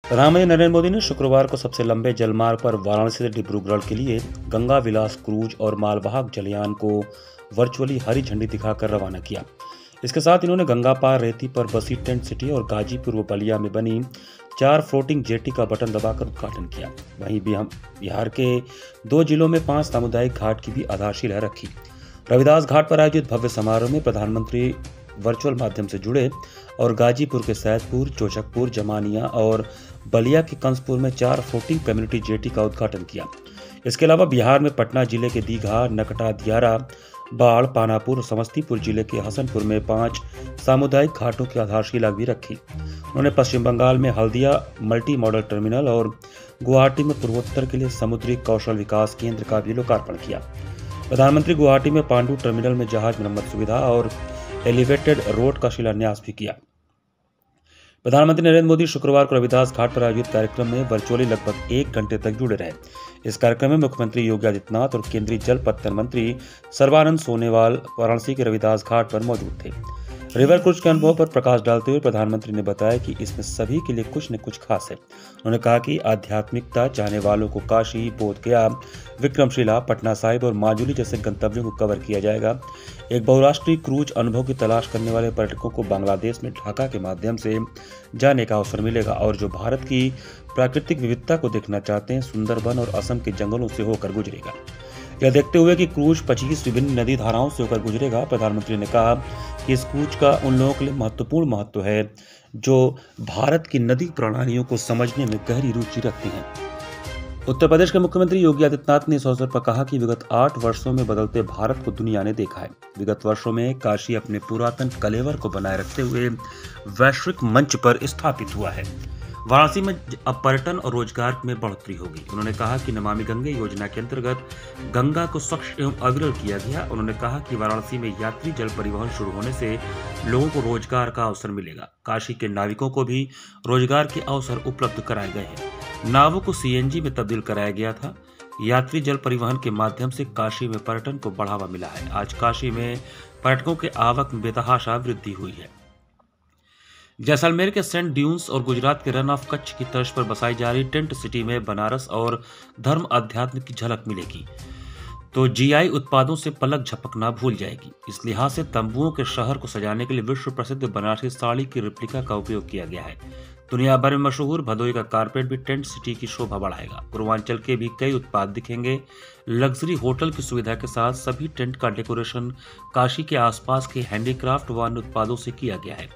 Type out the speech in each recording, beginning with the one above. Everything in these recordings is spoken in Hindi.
प्रधानमंत्री नरेंद्र मोदी ने शुक्रवार को सबसे लंबे जलमार्ग पर वाराणसी से डिब्रूगढ़ के लिए गंगा विलास क्रूज और मालवाहक जलयान को वर्चुअली हरी झंडी दिखाकर रवाना किया। इसके साथ इन्होंने गंगा पार रेती पर बसी टेंट सिटी और गाजीपुर व बलिया में बनी 4 फ्लोटिंग जेटी का बटन दबाकर उद्घाटन किया। वहीं बिहार के 2 जिलों में 5 सामुदायिक घाट की भी आधारशिला रखी। रविदास घाट पर आयोजित भव्य समारोह में प्रधानमंत्री वर्चुअल माध्यम से जुड़े और गाजीपुर के सैदपुर, चोचकपुर, जमानिया और बलिया के कंसपुर में 4 फ्लोटिंग कम्युनिटी जेटी का उद्घाटन किया। इसके अलावा बिहार में पटना जिले के दीघा, नकटा, दियारा, बाढ़, पानापुर और समस्तीपुर जिले के हसनपुर में 5 सामुदायिक घाटों की आधारशिला भी रखी। उन्होंने पश्चिम बंगाल में हल्दिया मल्टी मॉडल टर्मिनल और गुवाहाटी में पूर्वोत्तर के लिए समुद्री कौशल विकास केंद्र का भी लोकार्पण किया। प्रधानमंत्री गुवाहाटी में पांडु टर्मिनल में जहाज मरम्मत सुविधा और एलिवेटेड रोड का शिलान्यास भी किया। प्रधानमंत्री नरेंद्र मोदी शुक्रवार को रविदास घाट पर आयोजित कार्यक्रम में वर्चुअली लगभग 1 घंटे तक जुड़े रहे। इस कार्यक्रम में मुख्यमंत्री योगी आदित्यनाथ और केंद्रीय जल पत्तन मंत्री सर्बानंद सोनोवाल वाराणसी के रविदास घाट पर मौजूद थे। रिवर क्रूज के अनुभव पर प्रकाश डालते हुए प्रधानमंत्री ने बताया कि इसमें सभी के लिए कुछ न कुछ खास है। उन्होंने कहा कि आध्यात्मिकता चाहने वालों को काशी, बोधगया, विक्रमशिला, पटना साहिब और माजुली जैसे गंतव्यों को कवर किया जाएगा। एक बहुराष्ट्रीय क्रूज अनुभव की तलाश करने वाले पर्यटकों को बांग्लादेश में ढाका के माध्यम से जाने का अवसर मिलेगा और जो भारत की प्राकृतिक विविधता को देखना चाहते हैं, सुंदरबन और असम के जंगलों से होकर गुजरेगा। यह देखते हुए कि क्रूज 25 विभिन्न नदी धाराओं से होकर गुजरेगा, प्रधानमंत्री ने कहा कि इस क्रूज का उन लोगों के लिए महत्वपूर्ण महत्व है जो भारत की नदी प्रणालियों को समझने में गहरी रुचि रखते हैं। उत्तर प्रदेश के मुख्यमंत्री योगी आदित्यनाथ ने इस अवसर पर कहा कि विगत 8 वर्षों में बदलते भारत को दुनिया ने देखा है। विगत वर्षों में काशी अपने पुरातन कलेवर को बनाए रखते हुए वैश्विक मंच पर स्थापित हुआ है। वाराणसी में अब पर्यटन और रोजगार में बढ़ोतरी होगी। उन्होंने कहा कि नमामि गंगे योजना के अंतर्गत गंगा को स्वच्छ एवं अविरल किया गया। उन्होंने कहा कि वाराणसी में यात्री जल परिवहन शुरू होने से लोगों को रोजगार का अवसर मिलेगा। काशी के नाविकों को भी रोजगार के अवसर उपलब्ध कराए गए हैं। नावों को सीएनजी में तब्दील कराया गया था। यात्री जल परिवहन के माध्यम से काशी में पर्यटन को बढ़ावा मिला है। आज काशी में पर्यटकों के आवक में बेतहाशा वृद्धि हुई है। जैसलमेर के सेंट ड्यून्स और गुजरात के रन ऑफ कच्छ की तर्ज पर बसाई जा रही टेंट सिटी में बनारस और धर्म अध्यात्म की झलक मिलेगी तो जीआई उत्पादों से पलक झपकना भूल जाएगी। इस लिहाज से तंबुओं के शहर को सजाने के लिए विश्व प्रसिद्ध बनारसी साड़ी की रिप्लिका का उपयोग किया गया है। दुनिया भर में मशहूर भदोही का कारपेट भी टेंट सिटी की शोभा बढ़ाएगा। पूर्वांचल के भी कई उत्पाद दिखेंगे। लग्जरी होटल की सुविधा के साथ सभी टेंट का डेकोरेशन काशी के आसपास के हैंडीक्राफ्ट व अन्य उत्पादों से किया गया है।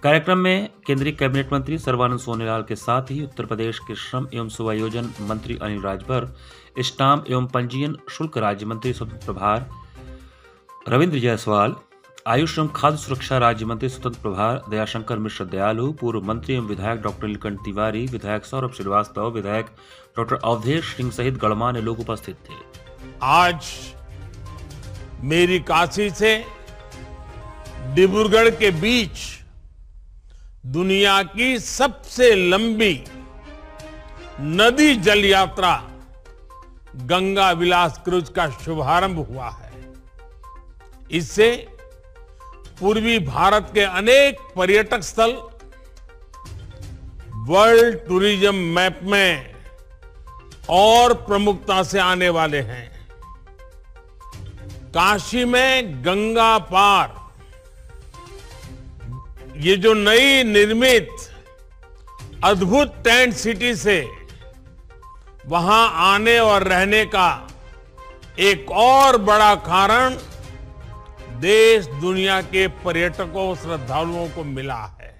कार्यक्रम में केंद्रीय कैबिनेट मंत्री सर्बानंद सोनोवाल के साथ ही उत्तर प्रदेश के श्रम एवं सुवायोजन मंत्री अनिल राजभर, स्टाम्प एवं पंजीयन शुल्क राज्य मंत्री स्वतंत्र प्रभार रविंद्र जायसवाल, आयुष एवं खाद्य सुरक्षा राज्य मंत्री स्वतंत्र प्रभार दयाशंकर मिश्र दयालु, पूर्व मंत्री एवं विधायक डॉक्टर नीलकंठ तिवारी, विधायक सौरभ श्रीवास्तव, विधायक डॉक्टर अवधेश सिंह सहित गणमान्य लोग उपस्थित थे। आज मेरी काशी से डिब्रूगढ़ के बीच दुनिया की सबसे लंबी नदी जल यात्रा गंगा विलास क्रूज का शुभारंभ हुआ है। इससे पूर्वी भारत के अनेक पर्यटक स्थल वर्ल्ड टूरिज्म मैप में और प्रमुखता से आने वाले हैं। काशी में गंगा पार ये जो नई निर्मित अद्भुत टेंट सिटी से वहां आने और रहने का एक और बड़ा कारण देश दुनिया के पर्यटकों, श्रद्धालुओं को मिला है।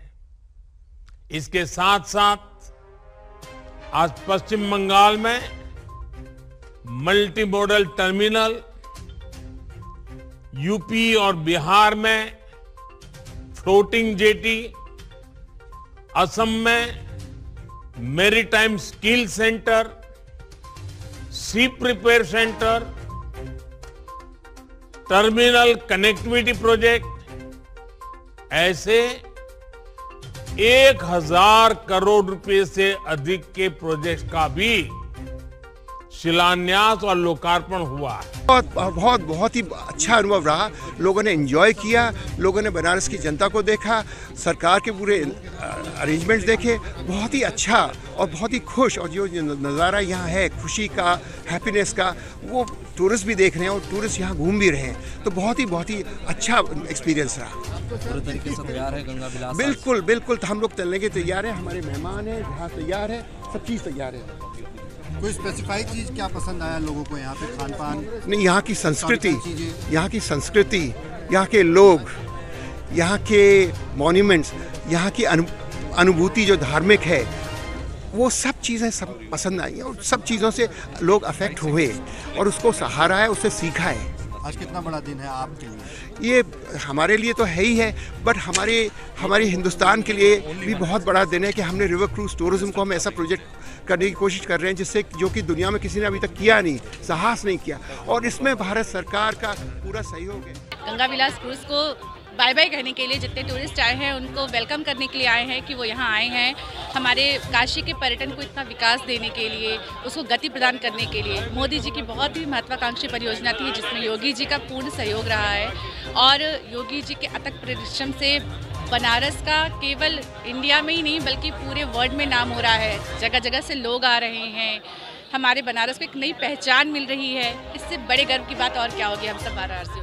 इसके साथ साथ आज पश्चिम बंगाल में मल्टी मॉडल टर्मिनल, यूपी और बिहार में फ्लोटिंग जेटी, असम में maritime skill centre, ship repair centre, terminal connectivity project, ऐसे 1000 करोड़ रुपए से अधिक के प्रोजेक्ट का भी शिलान्यास और लोकार्पण हुआ है। बहुत ही अच्छा अनुभव रहा। लोगों ने एंजॉय किया, लोगों ने बनारस की जनता को देखा, सरकार के पूरे अरेंजमेंट्स देखे, बहुत ही अच्छा और बहुत ही खुश। और जो नज़ारा यहाँ है खुशी का, हैप्पीनेस का, वो टूरिस्ट भी देख रहे हैं और टूरिस्ट यहाँ घूम भी रहे हैं। तो बहुत ही अच्छा एक्सपीरियंस रहा। पूरे तरीके से तैयार है गंगा विलास? बिल्कुल तो हम लोग चलने के तैयार हैं, हमारे मेहमान हैं, जहाँ तैयार है, सब चीज़ तैयार है। कोई स्पेसिफाइड चीज़ क्या पसंद आया लोगों को यहाँ पे? खान पान नहीं, यहाँ की संस्कृति, यहाँ के लोग, यहाँ के मॉन्यूमेंट्स, यहाँ की अनुभूति जो धार्मिक है, वो सब चीज़ें सब पसंद आई हैं और सब चीज़ों से लोग अफेक्ट हुए और उसको सहारा है, उससे सीखा है। आज कितना बड़ा दिन है आपके लिए? ये हमारे लिए तो है ही है, बट हमारे हिंदुस्तान के लिए भी बहुत बड़ा दिन है कि हमने रिवर क्रूज टूरिज्म को हम ऐसा प्रोजेक्ट करने की कोशिश कर रहे हैं जिससे जो कि दुनिया में किसी ने अभी तक किया नहीं, साहस नहीं किया, और इसमें भारत सरकार का पूरा सहयोग है। गंगा विलास क्रूज को बाय बाय कहने के लिए जितने टूरिस्ट आए हैं उनको वेलकम करने के लिए आए हैं कि वो यहाँ आए हैं हमारे काशी के पर्यटन को इतना विकास देने के लिए, उसको गति प्रदान करने के लिए। मोदी जी की बहुत ही महत्वाकांक्षी परियोजना थी जिसमें योगी जी का पूर्ण सहयोग रहा है और योगी जी के अथक परिश्रम से बनारस का केवल इंडिया में ही नहीं बल्कि पूरे वर्ल्ड में नाम हो रहा है। जगह जगह से लोग आ रहे हैं, हमारे बनारस को एक नई पहचान मिल रही है। इससे बड़े गर्व की बात और क्या होगी हम सब वाराणसी।